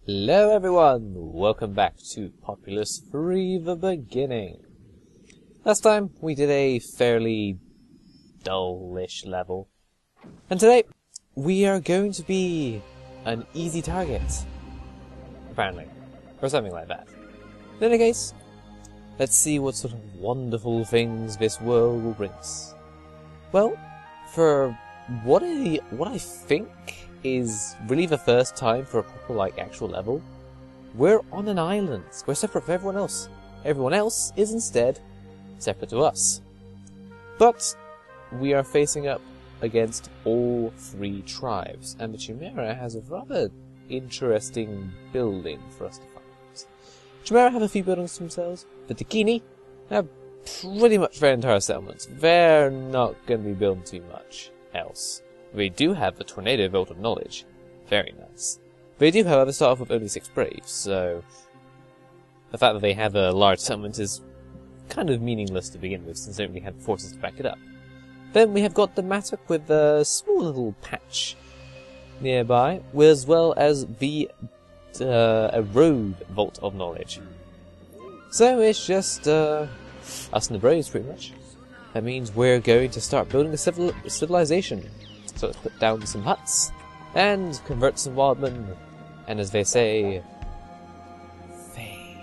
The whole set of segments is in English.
Hello everyone, welcome back to Populous Free the Beginning. Last time we did a fairly dull-ish level, and today we are going to be an easy target, apparently, or something like that. In any case, let's see what sort of wonderful things this world will bring us. Well, for what I think is really the first time for a proper, actual level, we're on an island. We're separate from everyone else. Everyone else is instead separate to us. But we are facing up against all three tribes, and the Chimera has a rather interesting building for us to find. Chimera have a few buildings to themselves. The Dakini have pretty much their entire settlements. They're not going to be building too much else. They do have the Tornado Vault of Knowledge. Very nice. They do, however, start off with only 6 Braves, so the fact that they have a large settlement is kind of meaningless to begin with, since they don't really have forces to back it up. Then we have got the Mastic with a small little patch nearby, as well as the Road Vault of Knowledge. So it's just us and the Braves, pretty much. That means we're going to start building a civilization. So let's put down some huts, and convert some wildmen, and as they say, fame.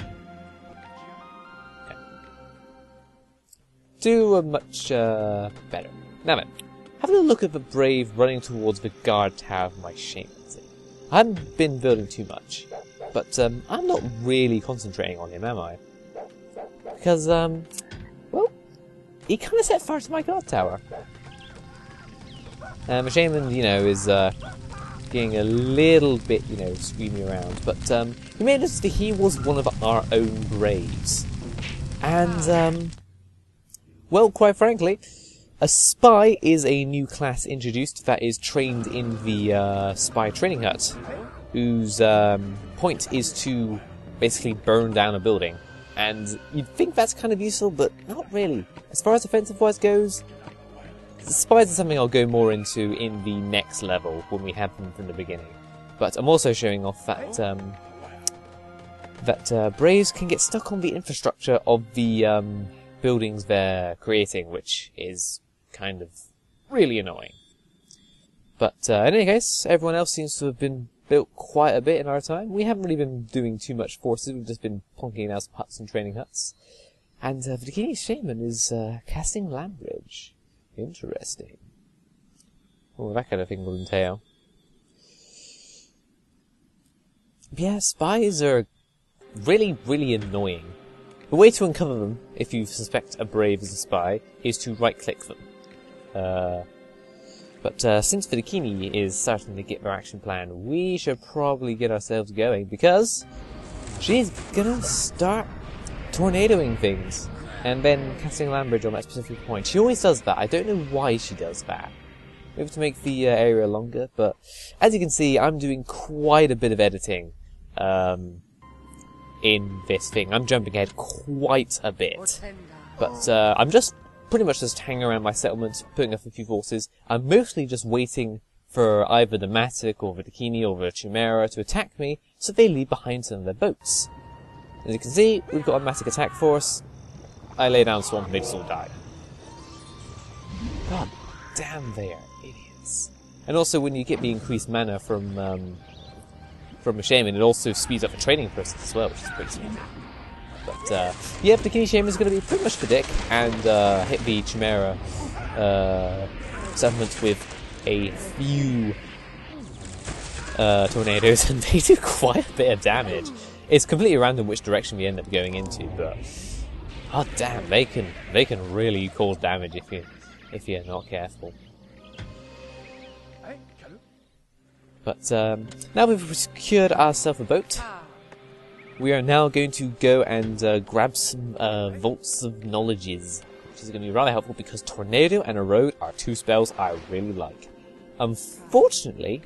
Okay. Do a much better. Now then, having a look at the Brave running towards the guard tower of my shaman. I haven't been building too much, but I'm not really concentrating on him, am I? Because, well, he kind of set fire to my guard tower. The shaman, is getting a little bit, screaming around. But you may notice that he was one of our own Braves. And, well, quite frankly, a spy is a new class introduced that is trained in the spy training hut, whose point is to basically burn down a building. And you'd think that's kind of useful, but not really. As far as offensive-wise goes, spies are something I'll go more into in the next level when we have them from the beginning. But I'm also showing off that Braves can get stuck on the infrastructure of the buildings they're creating, which is kind of really annoying. But in any case, everyone else seems to have been built quite a bit in our time. We haven't really been doing too much forces, we've just been plonking out some huts and training huts. And the Dakini shaman is casting land bridge. Interesting. Well, that kind of thing will entail. Yeah, spies are really, really annoying. The way to uncover them, if you suspect a Brave is a spy, is to right-click them. But since the Dakini is starting to get their action plan, we should probably get ourselves going, because she's gonna start tornadoing things. And then casting a land bridge on that specific point. She always does that. I don't know why she does that. Maybe to make the area longer, but as you can see, I'm doing quite a bit of editing in this thing. I'm jumping ahead quite a bit. But I'm just pretty much just hanging around my settlement, putting up a few forces. I'm mostly just waiting for either the Mastic or the Dakini or the Chimera to attack me, so they leave behind some of their boats. As you can see, we've got a Mastic attack force. I lay down swamp and they just all die. God damn, they are idiots. And also, when you get the increased mana from a shaman, it also speeds up the training process as well, which is pretty sweet. But yeah, the Dakini shaman is going to be pretty much the dick and hit the Chimera settlement with a few tornadoes, and they do quite a bit of damage. It's completely random which direction we end up going into, but oh damn, they can really cause damage if you're not careful. But now we've secured ourselves a boat, we are now going to go and grab some Vaults of Knowledges, which is going to be rather helpful because Tornado and Erode are 2 spells I really like. Unfortunately,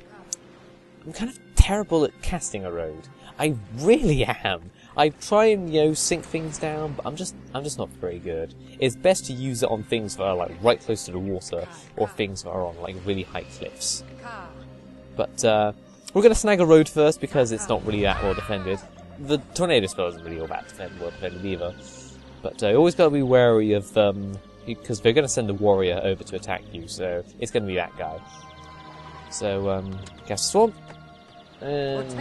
I'm kind of terrible at casting Erode. I really am. I try and, sink things down, but I'm just not very good. It's best to use it on things that are, right close to the water, or things that are on, really high cliffs. But, We're going to snag a road first because it's not really that well defended. The tornado spell isn't really all that well defended either. But always got to be wary of because they're going to send a warrior over to attack you, so it's going to be that guy. So, cast Swamp, and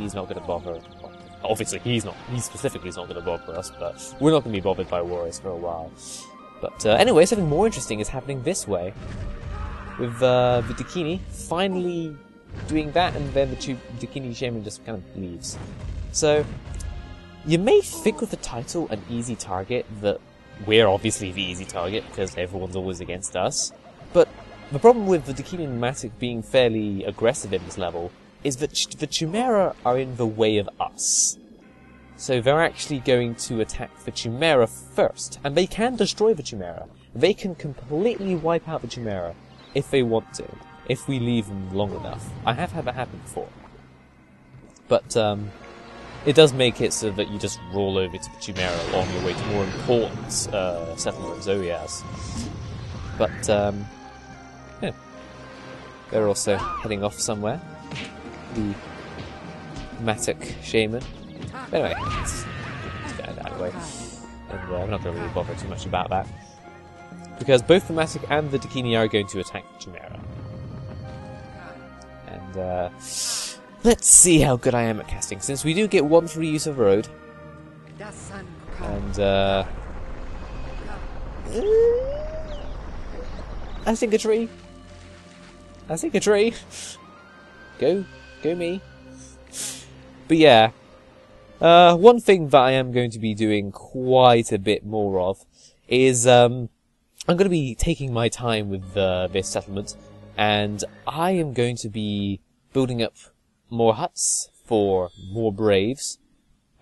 he's not going to bother. Well, obviously, he specifically is not going to bother us, but we're not going to be bothered by warriors for a while. But anyway, something more interesting is happening this way, with the Dakini finally doing that, and then the Dakini shaman just kind of leaves. So, you may think with the title an easy target that we're obviously the easy target because everyone's always against us, but the problem with the Dakini and Mastic being fairly aggressive in this level is that the Chimera are in the way of us. So they're actually going to attack the Chimera first, and they can destroy the Chimera. They can completely wipe out the Chimera if they want to, if we leave them long enough. I have had that happen before. But it does make it so that you just roll over to the Chimera on your way to more important settlements, oh yes. But yeah. They're also heading off somewhere. The Mastic shaman. But anyway, let's get it out of the way. And I'm not going to really bother too much about that. Because both the Mastic and the Dakini are going to attack the Chimera. And let's see how good I am at casting, since we do get one free use of road. And I think a tree. I think a tree. Go me. But yeah, one thing that I am going to be doing quite a bit more of is I'm going to be taking my time with this settlement, and I am going to be building up more huts for more braves,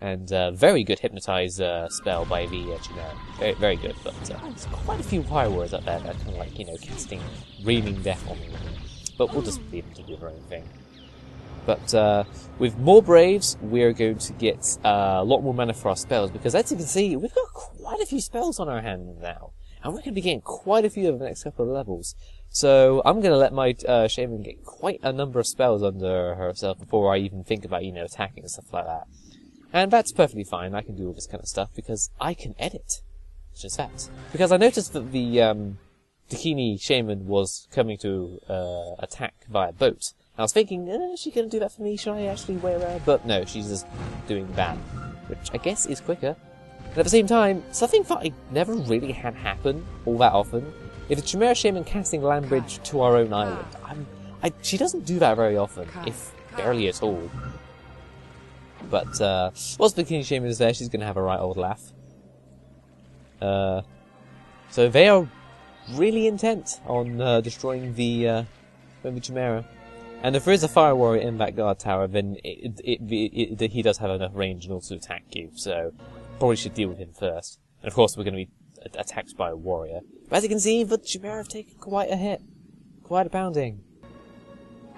and very good hypnotize spell by the Chimera. Very, very good, but there's quite a few fire warriors up there that are kind of like, you know, casting raining death on me. But we'll just leave them to do their own thing. But with more braves, we're going to get a lot more mana for our spells, because as you can see, we've got quite a few spells on our hands now, and we're going to be getting quite a few over the next couple of levels. So I'm going to let my shaman get quite a number of spells under herself before I even think about, you know, attacking and stuff like that. And that's perfectly fine. I can do all this kind of stuff because I can edit. It's just that. Because I noticed that the Dakini shaman was coming to attack via boat. I was thinking, is she going to do that for me? Should I actually wait around? But no, she's just doing that, which I guess is quicker. And at the same time, something that I never really had happen all that often. If a Chimera shaman casting land bridge to our own island, she doesn't do that very often, if barely at all. But once the Dakini shaman is there, she's going to have a right old laugh. So they are really intent on destroying the Chimera. And if there is a fire warrior in that guard tower, then he does have enough range in order to attack you, so probably should deal with him first. And of course we're going to be attacked by a warrior. But as you can see, the Chimera have taken quite a hit. Quite a pounding.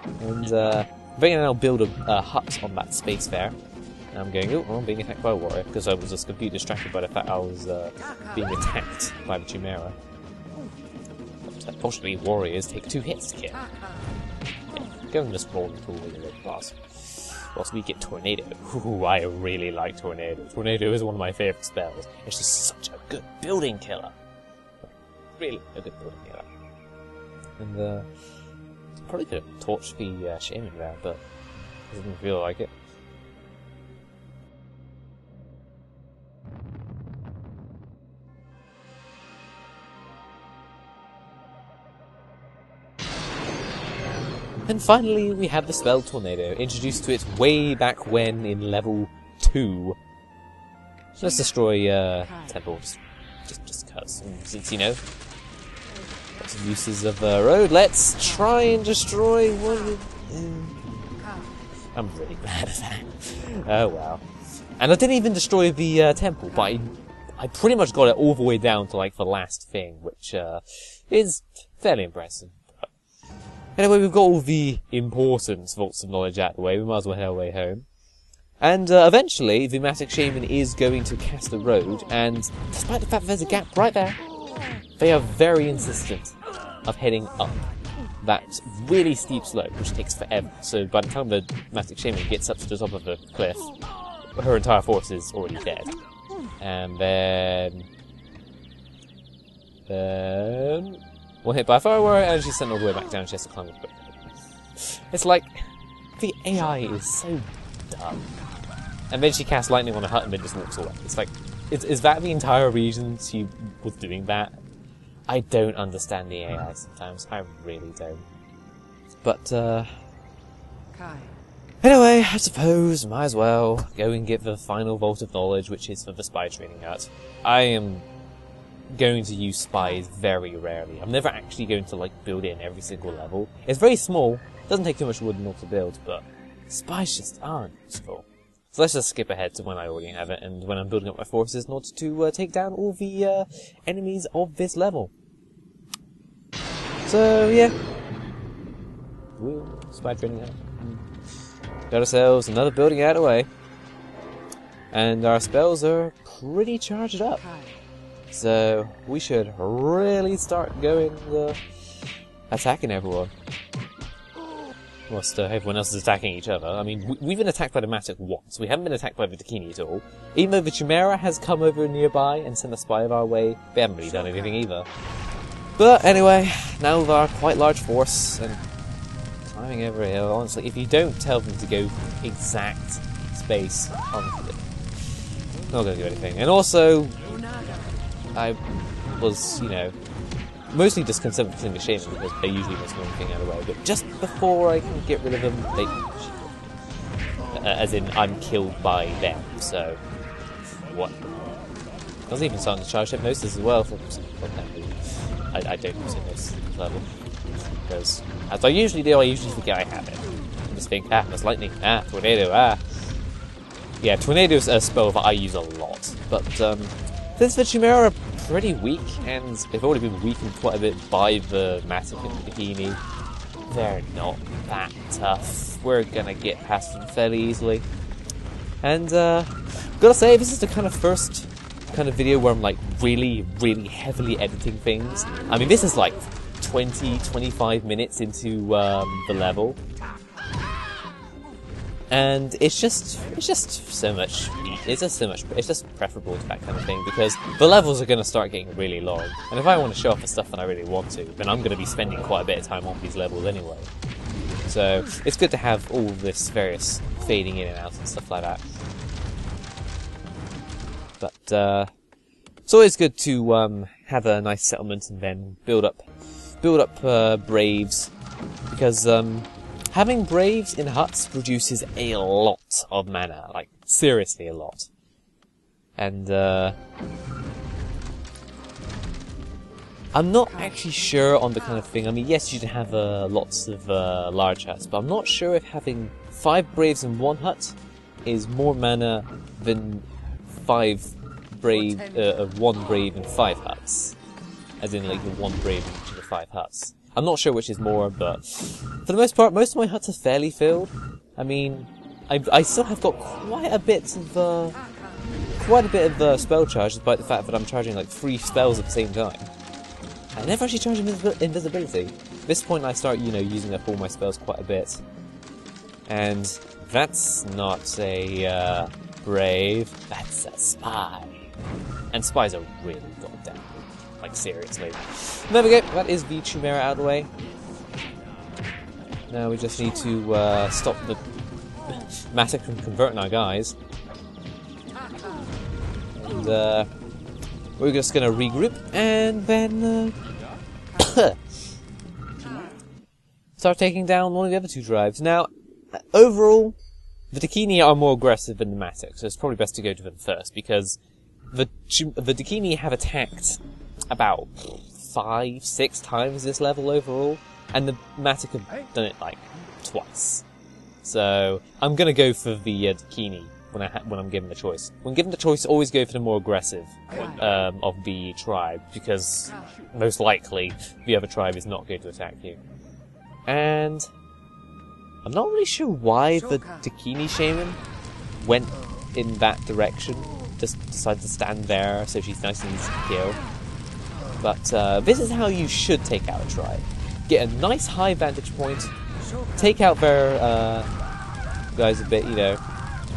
And they're going to now build a hut on that space there. And I'm going, oh, I'm being attacked by a warrior, because I was just completely distracted by the fact I was being attacked by the Chimera. But, unfortunately, warriors take 2 hits to kill. Going to small pool with a little class. Whilst we get Tornado. Ooh, I really like Tornado. Tornado is one of my favourite spells. It's just such a good building killer. Really a good building killer. And probably could have torched the shaman there, but it doesn't feel like it. And finally, we have the spell Tornado, introduced to it way back when in level 2. So let's destroy temples, just cause, since, you know, lots of uses of the road. Let's try and destroy one. I'm really bad at that. Oh well. And I didn't even destroy the temple, but I pretty much got it all the way down to like the last thing, which is fairly impressive. Anyway, we've got all the important vaults of knowledge out of the way. We might as well head our way home. And eventually, the Mastic shaman is going to cast a road, and despite the fact that there's a gap right there, they are very insistent of heading up. that really steep slope, which takes forever. So by the time the Mastic shaman gets up to the top of the cliff, her entire force is already dead. And then one hit by a firework, and she's sent all the way back down. She has to climb up. It's like the AI is so dumb. And then she casts lightning on a hut and then just walks away. It's like, is that the entire reason she was doing that? I don't understand the AI sometimes. I really don't. But, anyway, I suppose might as well go and get the final Vault of Knowledge, which is for the spy training hut. I am going to use spies very rarely. I'm never actually going to, like, build it in every single level. It's very small, doesn't take too much wood in order to build, but spies just aren't useful. So let's just skip ahead to when I already have it, and when I'm building up my forces in order to take down all the enemies of this level. So, yeah. Woo, spy training out. Got ourselves another building out of the way. And our spells are pretty charged up. So, we should really start going, attacking everyone. Whilst everyone else is attacking each other. I mean, we've been attacked by the Mastic once. We haven't been attacked by the Dakini at all. Even though the Chimera has come over nearby and sent a spy of our way, they haven't really done anything either. But anyway, now with our quite large force and climbing over a hill, honestly, if you don't tell them to go exact space on it, not going to do anything. And also, I was, you know, mostly just concerned with the shaman because they usually miss one thing out of the way. But just before I can get rid of them, they as in I'm killed by them. So what? I was even starting to charge hypnosis as well for some content. I don't use hypnosis at this level because, as I usually do, I usually forget I have it. I just think, there's lightning, tornado, Yeah, tornado is a spell that I use a lot, but since the Chimera are pretty weak, and they've already been weakened quite a bit by the Mastic and the Dakini, they're not that tough. We're gonna get past them fairly easily. And, gotta say, this is the kind of first kind of video where I'm like really heavily editing things. I mean, this is like 20-25 minutes into the level. And it's just so much, it's just preferable to that kind of thing, because the levels are going to start getting really long, and if I want to show off the stuff that I really want to, then I'm going to be spending quite a bit of time on these levels anyway. So, it's good to have all this various fading in and out and stuff like that. But, it's always good to, have a nice settlement and then build up, Braves, because, having Braves in huts produces a lot of mana, like, seriously a lot. And, I'm not actually sure on the kind of thing, I mean, yes, you can have, lots of, large huts, but I'm not sure if having 5 Braves in one hut is more mana than 1 Brave in 5 huts. As in, like, 1 Brave in each of the 5 huts. I'm not sure which is more, but for the most part, most of my huts are fairly filled. I mean, I still have got quite a bit of spell charge, despite the fact that I'm charging like 3 spells at the same time. I never actually charge invisibility. At this point, I start, using up all my spells quite a bit, and that's not a brave. That's a spy, and spies are really goddamn. Like, seriously. There we go, that is the Chimera out of the way. Now we just need to stop the Mastic from converting our guys. And we're just gonna regroup and then start taking down one of the other 2 tribes. Now, overall, the Dakini are more aggressive than the Mastic, so it's probably best to go to them first, because the Dakini have attacked about 5-6 times this level overall, and the Mastic have done it like twice. So I'm gonna go for the Dakini when I'm given the choice. When given the choice, always go for the more aggressive of the tribe, because most likely the other tribe is not going to attack you. And I'm not really sure why the Dakini shaman went in that direction. Just decided to stand there so she's nice and easy to kill. But this is how you should take out a tribe. get a nice high vantage point, take out their guys a bit, you know.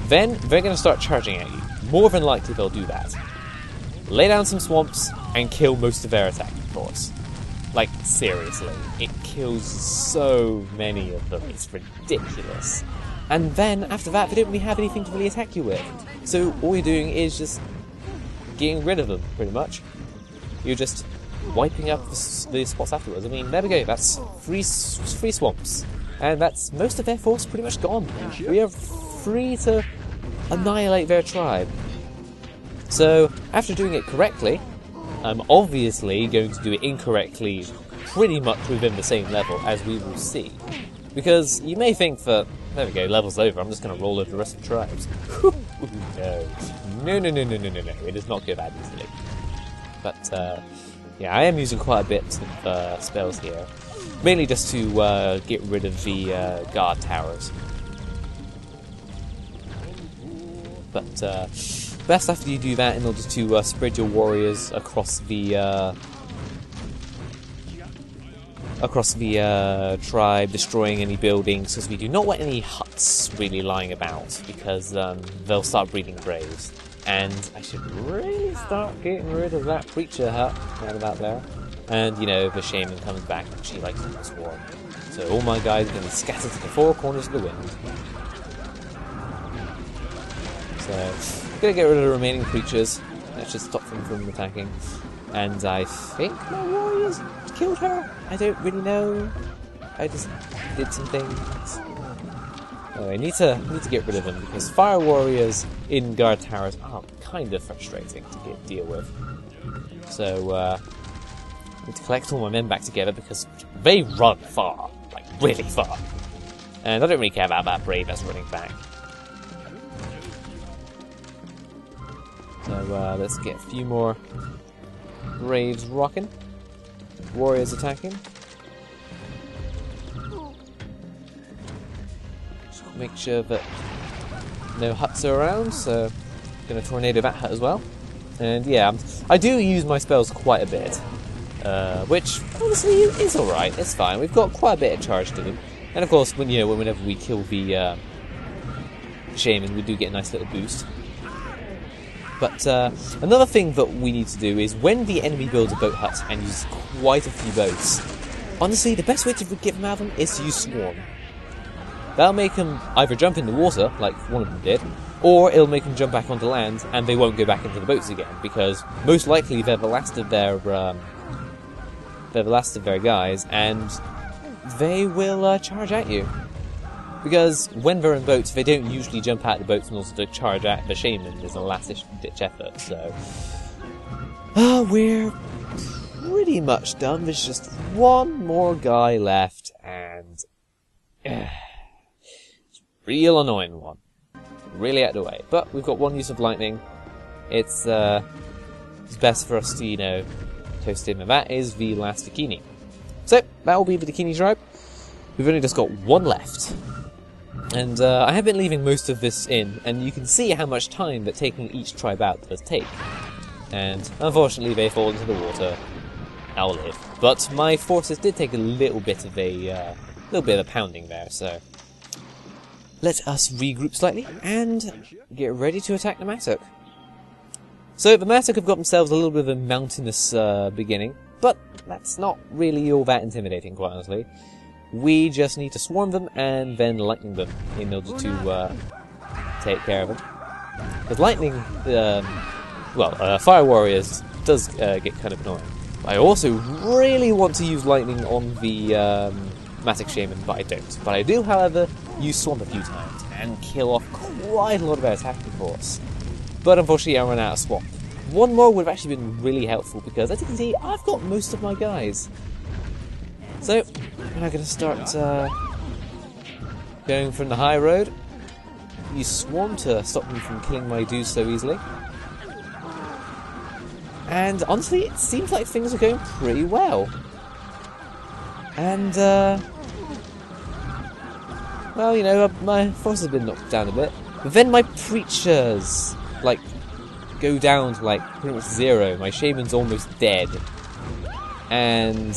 Then they're going to start charging at you. More than likely they'll do that. Lay down some swamps and kill most of their attacking force. Like, seriously, it kills so many of them, it's ridiculous. And then, after that, they don't really have anything to really attack you with. So all you're doing is just getting rid of them, pretty much. You're just wiping up the spots afterwards. I mean, there we go, that's three swamps. And that's most of their force pretty much gone. We are free to annihilate their tribe. So, after doing it correctly, I'm obviously going to do it incorrectly pretty much within the same level, as we will see. Because you may think that, there we go, level's over, I'm just going to roll over the rest of the tribes. No, it does not go that easily. But, yeah, I am using quite a bit of spells here. Mainly just to get rid of the guard towers. But, best after you do that in order to spread your warriors across the tribe, destroying any buildings, because we do not want any huts really lying about, because they'll start breeding braves. And I should really start getting rid of that preacher hut right about there. And, you know, the shaman comes back and she likes to swarm. So all my guys are going to be scattered to the four corners of the wind. So, I'm going to get rid of the remaining creatures. That should stop them from attacking. And I think my warriors killed her? I don't really know. I just did some things. Anyway, I need to get rid of them, because fire warriors in guard towers are kind of frustrating to deal with. So, I need to collect all my men back together, because they run far. Like, really far. And I don't really care about that brave that's running back. So, let's get a few more braves rocking. Warriors attacking. Make sure that no huts are around, so I'm going to tornado that hut as well. And yeah, I do use my spells quite a bit, which honestly is alright, it's fine. We've got quite a bit of charge to them. And of course, whenever we kill the shaman, we do get a nice little boost. But another thing that we need to do is when the enemy builds a boat hut and uses quite a few boats, honestly, the best way to get them out of them is to use Swarm. That'll make them either jump in the water, like one of them did, or it'll make them jump back onto land and they won't go back into the boats again, because most likely they're the last of their guys, and they will charge at you. Because when they're in boats, they don't usually jump out of the boats in order to charge at the shaman as a last-ditch effort, so... we're pretty much done. There's just one more guy left, and... real annoying one. Really out of the way. But we've got one use of lightning. It's best for us to, toast him, and that is the last Dakini. So, that will be the Dakini tribe. We've only just got one left. And I have been leaving most of this in, and you can see how much time that taking each tribe out does take. And unfortunately they fall into the water. I'll live. But my forces did take a little bit of a pounding there, so... Let us regroup slightly and get ready to attack the Mastic. So the Mastic have got themselves a little bit of a mountainous beginning, but that's not really all that intimidating, quite honestly. We just need to swarm them and then lightning them in order to take care of them. Because lightning, fire warriors does get kind of annoying. I also really want to use lightning on the Mastic shaman, but I don't. But I do, however, use Swamp a few times and kill off quite a lot of their attacking force. But unfortunately I ran out of Swamp. One more would have actually been really helpful, because as you can see, I've got most of my guys. So, we're now going to start going from the high road. Use Swarm to stop them from killing my dudes so easily. And honestly, it seems like things are going pretty well. And, well, my force has been knocked down a bit. But then my preachers, go down to, pretty much zero. My shaman's almost dead. And,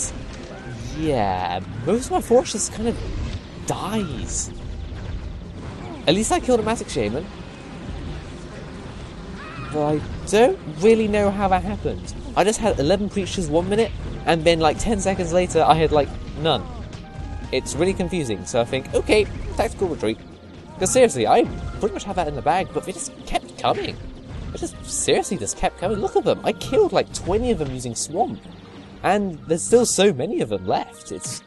yeah, most of my force just kind of dies. At least I killed a Mastic shaman. But I don't really know how that happened. I just had 11 creatures 1 minute, and then like 10 seconds later I had like none. It's really confusing, so I think, okay, tactical retreat. Because seriously, I pretty much had that in the bag, but they just kept coming. They just seriously just kept coming. Look at them. I killed like 20 of them using Swamp. And there's still so many of them left. It's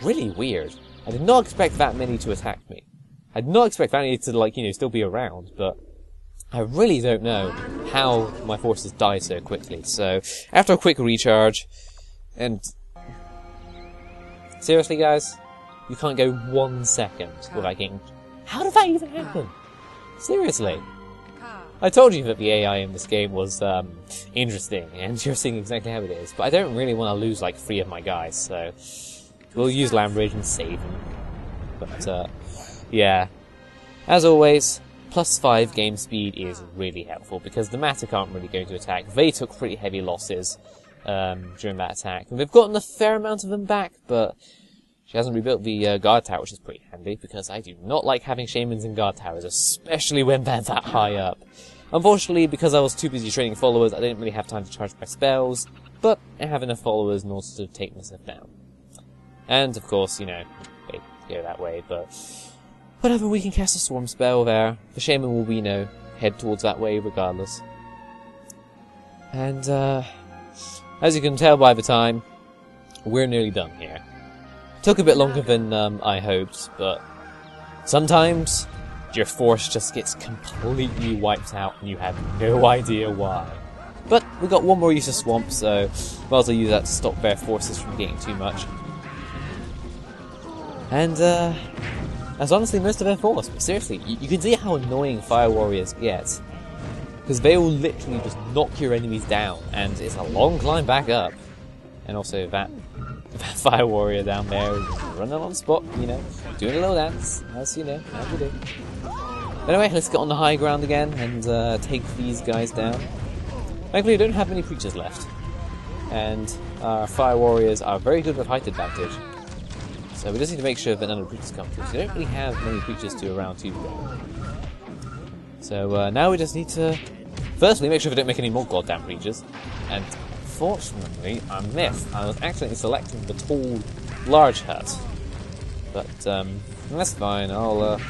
really weird. I did not expect that many to attack me. I did not expect that many to, like, you know, still be around, but I really don't know how my forces died so quickly. So, after a quick recharge, and seriously guys, you can't go 1 second without getting... How did that even happen? Seriously. I told you that the AI in this game was interesting, and you're seeing exactly how it is, but I don't really want to lose like 3 of my guys, so we'll use Lambridge and save him. But yeah, as always, +5 game speed is really helpful, because the Mastic aren't really going to attack. They took pretty heavy losses during that attack, and they've gotten a fair amount of them back, but she hasn't rebuilt the guard tower, which is pretty handy, because I do not like having shamans in guard towers, especially when they're that high up. Unfortunately, because I was too busy training followers, I didn't really have time to charge my spells, but I have enough followers in order to take myself down. And, of course, you know, they go that way, but whatever, we can cast a swarm spell there. The shaman will, you know, head towards that way regardless. And, as you can tell by the time, we're nearly done here. Took a bit longer than I hoped, but sometimes your force just gets completely wiped out and you have no idea why. But we got one more use of Swamp, so might as well use that to stop their forces from getting too much. And that's honestly most of their force, but seriously, you can see how annoying Fire Warriors get. Because they will literally just knock your enemies down, and it's a long climb back up. And also that Fire Warrior down there is running on the spot, you know, doing a little dance, as you know, as we do. Anyway, let's get on the high ground again and take these guys down. Thankfully, I don't have many creatures left, and our Fire Warriors are very good with height advantage. So we just need to make sure that none of the creatures come through. So we don't really have many creatures to around to go. So now we just need to, firstly, make sure we don't make any more goddamn creatures, and fortunately, I missed. I was accidentally selecting the tall, large hut. But, that's fine. I'll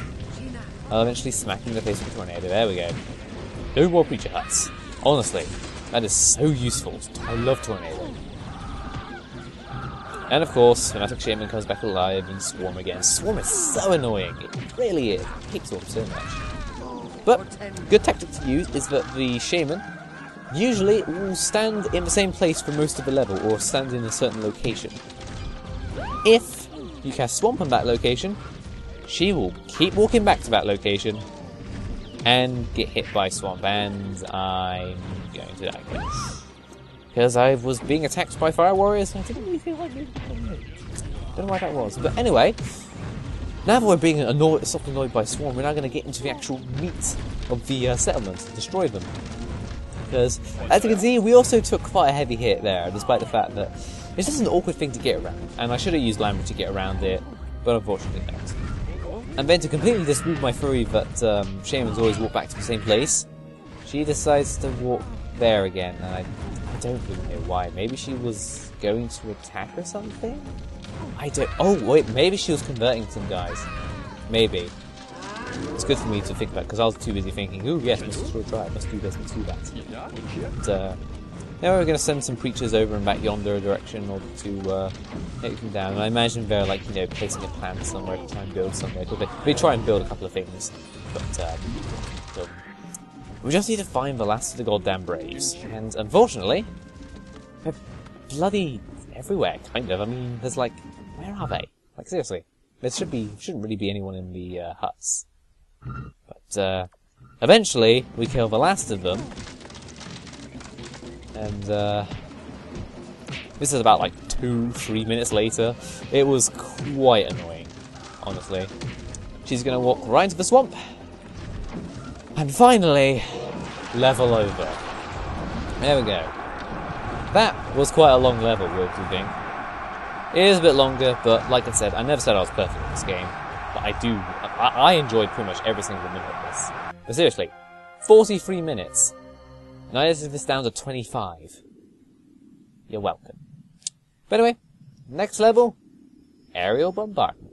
eventually smack him in the face with a tornado. There we go. No more creature huts. Honestly, that is so useful. I love tornado. And of course, the Mastic Shaman comes back alive and Swarm again. Swarm is so annoying. It really is. I hate Swarm so much. But, good tactic to use is that the Shaman usually will stand in the same place for most of the level, or stand in a certain location. If you cast Swamp on that location, she will keep walking back to that location and get hit by Swamp, and I'm going to die again. Because I was being attacked by Fire Warriors and I didn't really feel like moving. Don't know why that was. But anyway, now that we're being soft annoyed by Swarm, we're now going to get into the actual meat of the settlement and destroy them. Because, as you can see, we also took quite a heavy hit there, despite the fact that it's just an awkward thing to get around. And I should have used Lambert to get around it, but unfortunately not. And then to completely disprove my theory that shamans always walk back to the same place, she decides to walk there again, and I don't really know why. Maybe she was going to attack or something? I don't... Oh, wait, maybe she was converting some guys. Maybe. It's good for me to think about, because I was too busy thinking, ooh, yes, let's destroy tribe, let's do this, let's do that. But, now we're going to send some creatures over and back yonder direction in order to take them down. And I imagine they're, like, you know, placing a plan somewhere to try and build somewhere. They try and build a couple of things, but we just need to find the last of the goddamn Braves. And unfortunately, they're bloody everywhere, kind of. I mean, there's like, where are they? Like, seriously, there shouldn't really be anyone in the huts. But eventually, we kill the last of them. And this is about like 2-3 minutes later. It was quite annoying, honestly. She's gonna walk right into the swamp. And finally, level over. There we go. That was quite a long level, would you think? It is a bit longer, but like I said, I never said I was perfect in this game. But I enjoyed pretty much every single minute of this. But seriously, 43 minutes. And I edited this down to 25. You're welcome. But anyway, next level, aerial bombardment.